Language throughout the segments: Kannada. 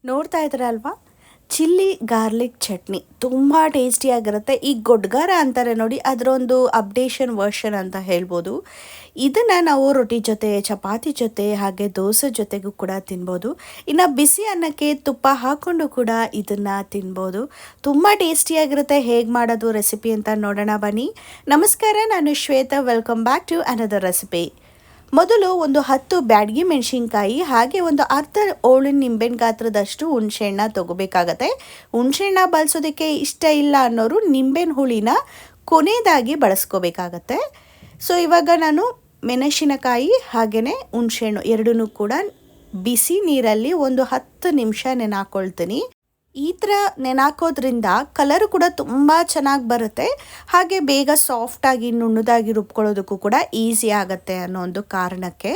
ನೋಡ್ತಾ ಇದ್ದೀರಲ್ವಾ, ಚಿಲ್ಲಿ ಗಾರ್ಲಿಕ್ ಚಟ್ನಿ ತುಂಬ ಟೇಸ್ಟಿಯಾಗಿರುತ್ತೆ. ಈ ಗೊಡ್ಗಾರ ಅಂತಾರೆ ನೋಡಿ, ಅದರೊಂದು ಅಪ್ಡೇಷನ್ ವರ್ಷನ್ ಅಂತ ಹೇಳ್ಬೋದು. ಇದನ್ನು ನಾವು ರೊಟ್ಟಿ ಜೊತೆ, ಚಪಾತಿ ಜೊತೆ, ಹಾಗೆ ದೋಸೆ ಜೊತೆಗೂ ಕೂಡ ತಿನ್ಬೋದು. ಇನ್ನು ಬಿಸಿ ಅನ್ನಕ್ಕೆ ತುಪ್ಪ ಹಾಕ್ಕೊಂಡು ಕೂಡ ಇದನ್ನು ತಿನ್ಬೋದು. ತುಂಬ ಟೇಸ್ಟಿಯಾಗಿರುತ್ತೆ. ಹೇಗೆ ಮಾಡೋದು ರೆಸಿಪಿ ಅಂತ ನೋಡೋಣ ಬನ್ನಿ. ನಮಸ್ಕಾರ, ನಾನು Shweta. Welcome back to another recipe. ಮೊದಲು ಒಂದು 10 ಬ್ಯಾಡಗಿ ಮೆಣಸಿನ್ಕಾಯಿ ಹಾಗೆ ಒಂದು ಅರ್ಧ ಓಳಿನ ನಿಂಬೆಹಣ್ಣು ಗಾತ್ರದಷ್ಟು ಹುಣಸೆಹಣ್ಣ ತೊಗೋಬೇಕಾಗತ್ತೆ. ಹುಣಸೆಹಣ್ಣ ಬಳಸೋದಕ್ಕೆ ಇಷ್ಟ ಇಲ್ಲ ಅನ್ನೋರು ನಿಂಬೆಹಣ್ಣು ಹುಳಿನ ಕೊನೆಯದಾಗಿ ಬಳಸ್ಕೋಬೇಕಾಗತ್ತೆ. ಸೊ ಇವಾಗ ನಾನು ಮೆಣಸಿನಕಾಯಿ ಹಾಗೆಯೇ ಹುಣಸೆಹಣ್ಣು ಎರಡನ್ನೂ ಕೂಡ ಬಿಸಿ ನೀರಲ್ಲಿ ಒಂದು 10 ನಿಮಿಷ ನೆನೆಹಾಕ್ಕೊಳ್ತೀನಿ. ಈ ಥರ ನೆನೆಹಾಕೋದ್ರಿಂದ ಕಲರು ಕೂಡ ತುಂಬ ಚೆನ್ನಾಗಿ ಬರುತ್ತೆ, ಹಾಗೆ ಬೇಗ ಸಾಫ್ಟಾಗಿ ನುಣ್ಣದಾಗಿ ರುಬ್ಕೊಳ್ಳೋದಕ್ಕೂ ಕೂಡ ಈಸಿ ಆಗುತ್ತೆ ಅನ್ನೋ ಒಂದು ಕಾರಣಕ್ಕೆ.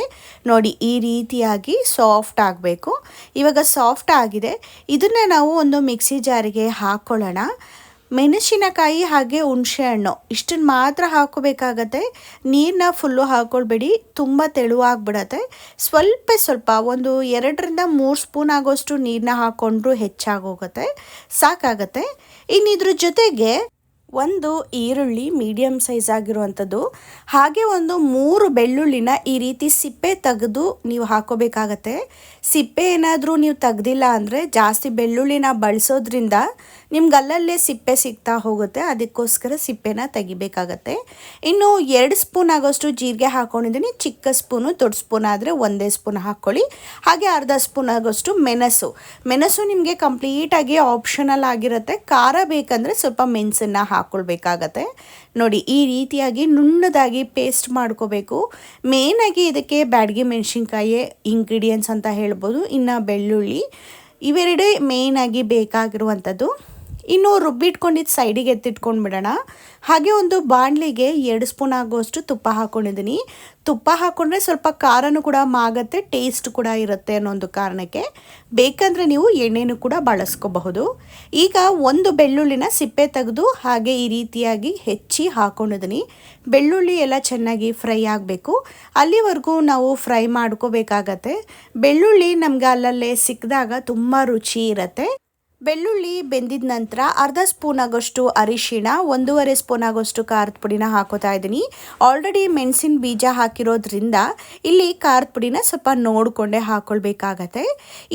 ನೋಡಿ, ಈ ರೀತಿಯಾಗಿ ಸಾಫ್ಟ್ ಆಗಬೇಕು. ಇವಾಗ ಸಾಫ್ಟ್ ಆಗಿದೆ. ಇದನ್ನು ನಾವು ಒಂದು ಮಿಕ್ಸಿ ಜಾರಿಗೆ ಹಾಕ್ಕೊಳ್ಳೋಣ. ಮೆಣಸಿನಕಾಯಿ ಹಾಗೆ ಹುಣಸೆಹಣ್ಣು ಇಷ್ಟನ್ನು ಮಾತ್ರ ಹಾಕೋಬೇಕಾಗತ್ತೆ. ನೀರನ್ನ ಫುಲ್ಲು ಹಾಕ್ಕೊಳ್ಬೇಡಿ, ತುಂಬ ತೆಳುವಾಗ್ಬಿಡತ್ತೆ. ಸ್ವಲ್ಪ ಒಂದು 2-3 ಸ್ಪೂನ್ ಆಗೋಷ್ಟು ನೀರನ್ನ ಹಾಕ್ಕೊಂಡ್ರೂ ಹೆಚ್ಚಾಗೋಗುತ್ತೆ, ಸಾಕಾಗತ್ತೆ. ಇನ್ನು ಇದ್ರ ಜೊತೆಗೆ ಒಂದು ಈರುಳ್ಳಿ ಮೀಡಿಯಮ್ ಸೈಜ್ ಆಗಿರುವಂಥದ್ದು, ಹಾಗೆ ಒಂದು 3 ಬೆಳ್ಳುಳ್ಳಿನ ಈ ರೀತಿ ಸಿಪ್ಪೆ ತೆಗೆದು ನೀವು ಹಾಕೋಬೇಕಾಗತ್ತೆ. ಸಿಪ್ಪೆ ಏನಾದರೂ ನೀವು ತೆಗ್ದಿಲ್ಲ ಅಂದರೆ ಜಾಸ್ತಿ ಬೆಳ್ಳುಳ್ಳಿನ ಬಳಸೋದ್ರಿಂದ ನಿಮ್ಗೆ ಅಲ್ಲಲ್ಲೇ ಸಿಪ್ಪೆ ಸಿಗ್ತಾ ಹೋಗುತ್ತೆ, ಅದಕ್ಕೋಸ್ಕರ ಸಿಪ್ಪೆನ ತೆಗಿಬೇಕಾಗತ್ತೆ. ಇನ್ನು 2 ಸ್ಪೂನ್ ಆಗೋಷ್ಟು ಜೀರಿಗೆ ಹಾಕ್ಕೊಂಡಿದ್ದೀನಿ. ಚಿಕ್ಕ ಸ್ಪೂನು, ದೊಡ್ಡ ಸ್ಪೂನ್ ಆದರೆ 1 ಸ್ಪೂನ್ ಹಾಕ್ಕೊಳ್ಳಿ. ಹಾಗೆ ಅರ್ಧ ಸ್ಪೂನ್ ಆಗೋಷ್ಟು ಮೆಣಸು ನಿಮಗೆ ಕಂಪ್ಲೀಟಾಗಿ ಆಪ್ಷನಲ್ ಆಗಿರುತ್ತೆ. ಖಾರ ಬೇಕಂದರೆ ಸ್ವಲ್ಪ ಮೆಣಸನ್ನು ಹಾಕ್ಕೊಳ್ಬೇಕಾಗತ್ತೆ. ನೋಡಿ, ಈ ರೀತಿಯಾಗಿ ನುಣ್ಣದಾಗಿ ಪೇಸ್ಟ್ ಮಾಡ್ಕೋಬೇಕು. ಮೇನಾಗಿ ಇದಕ್ಕೆ ಬ್ಯಾಡಗಿ ಮೆಣಸಿನ್ಕಾಯಿ ಇಂಗ್ರೀಡಿಯೆಂಟ್ಸ್ ಅಂತ ಹೇಳ್ಬೋದು. ಇನ್ನು ಬೆಳ್ಳುಳ್ಳಿ, ಇವೆರಡೇ ಮೇಯ್ನಾಗಿ ಬೇಕಾಗಿರುವಂಥದ್ದು. ಇನ್ನು ರುಬ್ಬಿಟ್ಕೊಂಡಿದ್ದು ಸೈಡಿಗೆ ಎತ್ತಿಟ್ಕೊಂಡ್ಬಿಡೋಣ. ಹಾಗೆ ಒಂದು ಬಾಣಲಿಗೆ 2 ಸ್ಪೂನ್ ಆಗುವಷ್ಟು ತುಪ್ಪ ಹಾಕ್ಕೊಂಡಿದ್ದೀನಿ. ತುಪ್ಪ ಹಾಕ್ಕೊಂಡ್ರೆ ಸ್ವಲ್ಪ ಖಾರನೂ ಕೂಡ ಮಾಗತ್ತೆ, ಟೇಸ್ಟ್ ಕೂಡ ಇರುತ್ತೆ ಅನ್ನೋ ಒಂದು ಕಾರಣಕ್ಕೆ. ಬೇಕಂದರೆ ನೀವು ಎಣ್ಣೆನೂ ಕೂಡ ಬಳಸ್ಕೋಬಹುದು. ಈಗ ಒಂದು ಬೆಳ್ಳುಳ್ಳಿನ ಸಿಪ್ಪೆ ತೆಗೆದು ಹಾಗೆ ಈ ರೀತಿಯಾಗಿ ಹೆಚ್ಚಿ ಹಾಕ್ಕೊಂಡಿದ್ದೀನಿ. ಬೆಳ್ಳುಳ್ಳಿ ಎಲ್ಲ ಚೆನ್ನಾಗಿ ಫ್ರೈ ಆಗಬೇಕು, ಅಲ್ಲಿವರೆಗೂ ನಾವು ಫ್ರೈ ಮಾಡ್ಕೋಬೇಕಾಗತ್ತೆ. ಬೆಳ್ಳುಳ್ಳಿ ನಮ್ಗೆ ಅಲ್ಲಲ್ಲೇ ಸಿಕ್ಕಿದಾಗ ತುಂಬ ರುಚಿ ಇರುತ್ತೆ. ಬೆಳ್ಳುಳ್ಳಿ ಬೆಂದಿದ ನಂತರ ಅರ್ಧ ಸ್ಪೂನ್ ಆಗೋಷ್ಟು ಅರಿಶಿಣ, 1.5 ಸ್ಪೂನ್ ಆಗೋಷ್ಟು ಖಾರದ ಪುಡಿನ ಹಾಕೋತಾ ಇದ್ದೀನಿ. ಆಲ್ರೆಡಿ ಮೆಣಸಿನ ಬೀಜ ಹಾಕಿರೋದ್ರಿಂದ ಇಲ್ಲಿ ಖಾರದ ಪುಡಿನ ಸ್ವಲ್ಪ ನೋಡಿಕೊಂಡೇ ಹಾಕ್ಕೊಳ್ಬೇಕಾಗತ್ತೆ.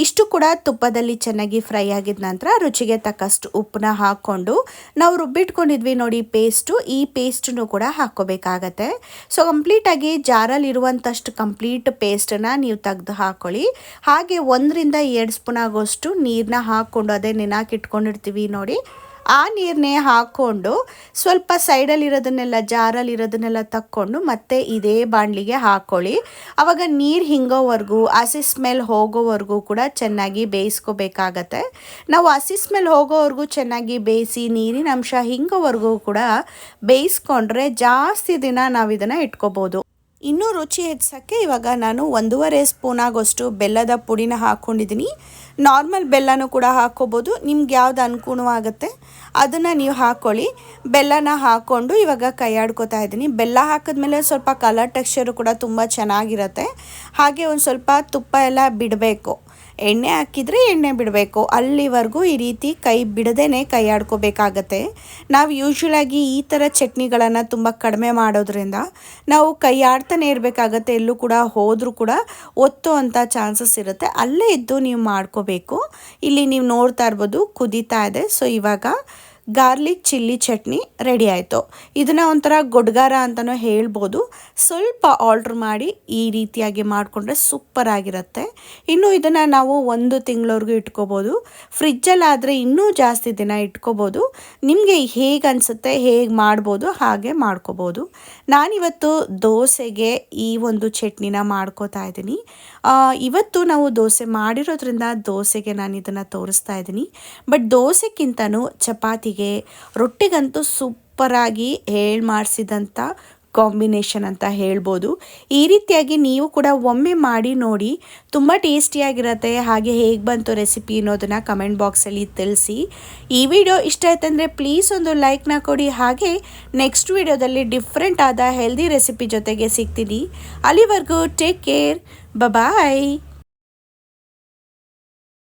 ಇಷ್ಟು ಕೂಡ ತುಪ್ಪದಲ್ಲಿ ಚೆನ್ನಾಗಿ ಫ್ರೈ ಆಗಿದ ನಂತರ ರುಚಿಗೆ ತಕ್ಕಷ್ಟು ಉಪ್ಪನ್ನ ಹಾಕ್ಕೊಂಡು ನಾವು ರುಬ್ಬಿಟ್ಕೊಂಡಿದ್ವಿ ನೋಡಿ ಪೇಸ್ಟು, ಈ ಪೇಸ್ಟನ್ನು ಕೂಡ ಹಾಕ್ಕೋಬೇಕಾಗತ್ತೆ. ಸೊ ಕಂಪ್ಲೀಟಾಗಿ ಜಾರಲ್ಲಿರುವಂಥಷ್ಟು ಕಂಪ್ಲೀಟ್ ಪೇಸ್ಟನ್ನು ನೀವು ತೆಗೆದು ಹಾಕ್ಕೊಳ್ಳಿ. ಹಾಗೆ 1-2 ಸ್ಪೂನ್ ಆಗೋಷ್ಟು ನೀರನ್ನ ಹಾಕ್ಕೊಂಡು, ಅದೇ ನೆನಾಕಿಟ್ಕೊಂಡಿರ್ತೀವಿ ನೋಡಿ, ಆ ನೀರನ್ನೇ ಹಾಕ್ಕೊಂಡು ಸ್ವಲ್ಪ ಸೈಡಲ್ಲಿರೋದನ್ನೆಲ್ಲ, ಜಾರಲ್ಲಿರೋದನ್ನೆಲ್ಲ ತಕ್ಕೊಂಡು ಮತ್ತೆ ಇದೇ ಬಾಣಲಿಗೆ ಹಾಕ್ಕೊಳ್ಳಿ. ಆವಾಗ ನೀರು ಹಿಂಗೋವರೆಗೂ, ಹಸಿ ಸ್ಮೆಲ್ ಹೋಗೋವರೆಗೂ ಕೂಡ ಚೆನ್ನಾಗಿ ಬೇಯಿಸ್ಕೋಬೇಕಾಗತ್ತೆ. ನಾವು ಹಸಿ ಸ್ಮೆಲ್ ಹೋಗೋವರೆಗೂ ಚೆನ್ನಾಗಿ ಬೇಯಿಸಿ ನೀರಿನ ಅಂಶ ಹಿಂಗೋವರೆಗೂ ಕೂಡ ಬೇಯಿಸ್ಕೊಂಡ್ರೆ ಜಾಸ್ತಿ ದಿನ ನಾವು ಇದನ್ನು ಇಟ್ಕೋಬೋದು. ಇನ್ನೂ ರುಚಿ ಹೆಚ್ಚೋಕ್ಕೆ ಇವಾಗ ನಾನು 1.5 ಸ್ಪೂನ್ ಆಗೋಷ್ಟು ಬೆಲ್ಲದ ಪುಡಿನ ಹಾಕ್ಕೊಂಡಿದ್ದೀನಿ. ನಾರ್ಮಲ್ ಬೆಲ್ಲನೂ ಕೂಡ ಹಾಕ್ಕೋಬೋದು, ನಿಮ್ಗೆ ಯಾವ್ದು ಅನುಕೂಲವಾಗುತ್ತೆ ಅದನ್ನು ನೀವು ಹಾಕ್ಕೊಳ್ಳಿ. ಬೆಲ್ಲನ ಹಾಕ್ಕೊಂಡು ಇವಾಗ ಕೈ ಆಡ್ಕೋತಾ ಇದ್ದೀನಿ. ಬೆಲ್ಲ ಹಾಕಿದ್ಮೇಲೆ ಸ್ವಲ್ಪ ಕಲರ್ ಟೆಕ್ಸ್ಚರು ಕೂಡ ತುಂಬ ಚೆನ್ನಾಗಿರುತ್ತೆ. ಹಾಗೆ ಒಂದು ಸ್ವಲ್ಪ ತುಪ್ಪ ಎಲ್ಲ ಬಿಡಬೇಕು. ಎಣ್ಣೆ ಹಾಕಿದರೆ ಎಣ್ಣೆ ಬಿಡಬೇಕು, ಅಲ್ಲಿವರೆಗೂ ಈ ರೀತಿ ಕೈ ಬಿಡದೇ ಕೈ ಆಡ್ಕೋಬೇಕಾಗತ್ತೆ. ನಾವು ಯೂಶ್ವಲಾಗಿ ಈ ಥರ ಚಟ್ನಿಗಳನ್ನು ತುಂಬ ಕಡಿಮೆ ಮಾಡೋದ್ರಿಂದ ನಾವು ಕೈ ಆಡ್ತಾನೆ ಇರಬೇಕಾಗತ್ತೆ. ಎಲ್ಲೂ ಕೂಡ ಹೋದರೂ ಕೂಡ ಒತ್ತು ಅಂತ ಚಾನ್ಸಸ್ ಇರುತ್ತೆ, ಅಲ್ಲೇ ಇದ್ದು ನೀವು ಮಾಡ್ಕೋಬೇಕು. ಇಲ್ಲಿ ನೀವು ನೋಡ್ತಾ ಇರ್ಬೋದು ಕುದೀತಾ ಇದೆ. ಸೊ ಇವಾಗ ಗಾರ್ಲಿಕ್ ಚಿಲ್ಲಿ ಚಟ್ನಿ ರೆಡಿ ಆಯಿತು. ಇದನ್ನು ಒಂಥರ ಗೊಡ್ಗಾರ ಅಂತಲೂ ಹೇಳ್ಬೋದು. ಸ್ವಲ್ಪ ಆಲ್ಟ್ರ್ ಮಾಡಿ ಈ ರೀತಿಯಾಗಿ ಮಾಡಿಕೊಂಡ್ರೆ ಸೂಪರ್ ಆಗಿರುತ್ತೆ. ಇನ್ನು ಇದನ್ನು ನಾವು 1 ತಿಂಗಳವರೆಗೂ ಇಟ್ಕೋಬೋದು. ಫ್ರಿಜ್ಜಲ್ಲಾದರೆ ಇನ್ನೂ ಜಾಸ್ತಿ ದಿನ ಇಟ್ಕೋಬೋದು. ನಿಮಗೆ ಹೇಗೆ ಅನಿಸುತ್ತೆ, ಹೇಗೆ ಮಾಡ್ಬೋದು ಹಾಗೆ ಮಾಡ್ಕೋಬೋದು. ನಾನಿವತ್ತು ದೋಸೆಗೆ ಈ ಒಂದು ಚಟ್ನಿನ ಮಾಡ್ಕೋತಾ ಇದ್ದೀನಿ. ಇವತ್ತು ನಾವು ದೋಸೆ ಮಾಡಿರೋದ್ರಿಂದ ದೋಸೆಗೆ ನಾನು ಇದನ್ನು ತೋರಿಸ್ತಾ ಇದ್ದೀನಿ. ಬಟ್ ದೋಸೆಗಿಂತನೂ ಚಪಾತಿಗೆ, ರೊಟ್ಟಿಗಂತೂ ಸೂಪರಾಗಿ ಮಾಡಿಸಿದಂಥ ಕಾಂಬಿನೇಷನ್ ಅಂತ ಹೇಳ್ಬೋದು. ಈ ರೀತಿಯಾಗಿ ನೀವು ಕೂಡ ಒಮ್ಮೆ ಮಾಡಿ ನೋಡಿ, ತುಂಬ ಟೇಸ್ಟಿಯಾಗಿರುತ್ತೆ. ಹಾಗೆ ಹೇಗೆ ಬಂತು ರೆಸಿಪಿ ಅನ್ನೋದನ್ನು ಕಮೆಂಟ್ ಬಾಕ್ಸಲ್ಲಿ ತಿಳಿಸಿ. ಈ ವಿಡಿಯೋ ಇಷ್ಟ ಆಯ್ತಂದರೆ ಪ್ಲೀಸ್ ಒಂದು ಲೈಕ್ನ ಕೊಡಿ. ಹಾಗೆ ನೆಕ್ಸ್ಟ್ ವಿಡಿಯೋದಲ್ಲಿ ಡಿಫ್ರೆಂಟ್ ಆದ ಹೆಲ್ದಿ ರೆಸಿಪಿ ಜೊತೆಗೆ ಸಿಗ್ತೀನಿ. ಅಲ್ಲಿವರೆಗೂ ಟೇಕ್ ಕೇರ್, ಬಾಯ್.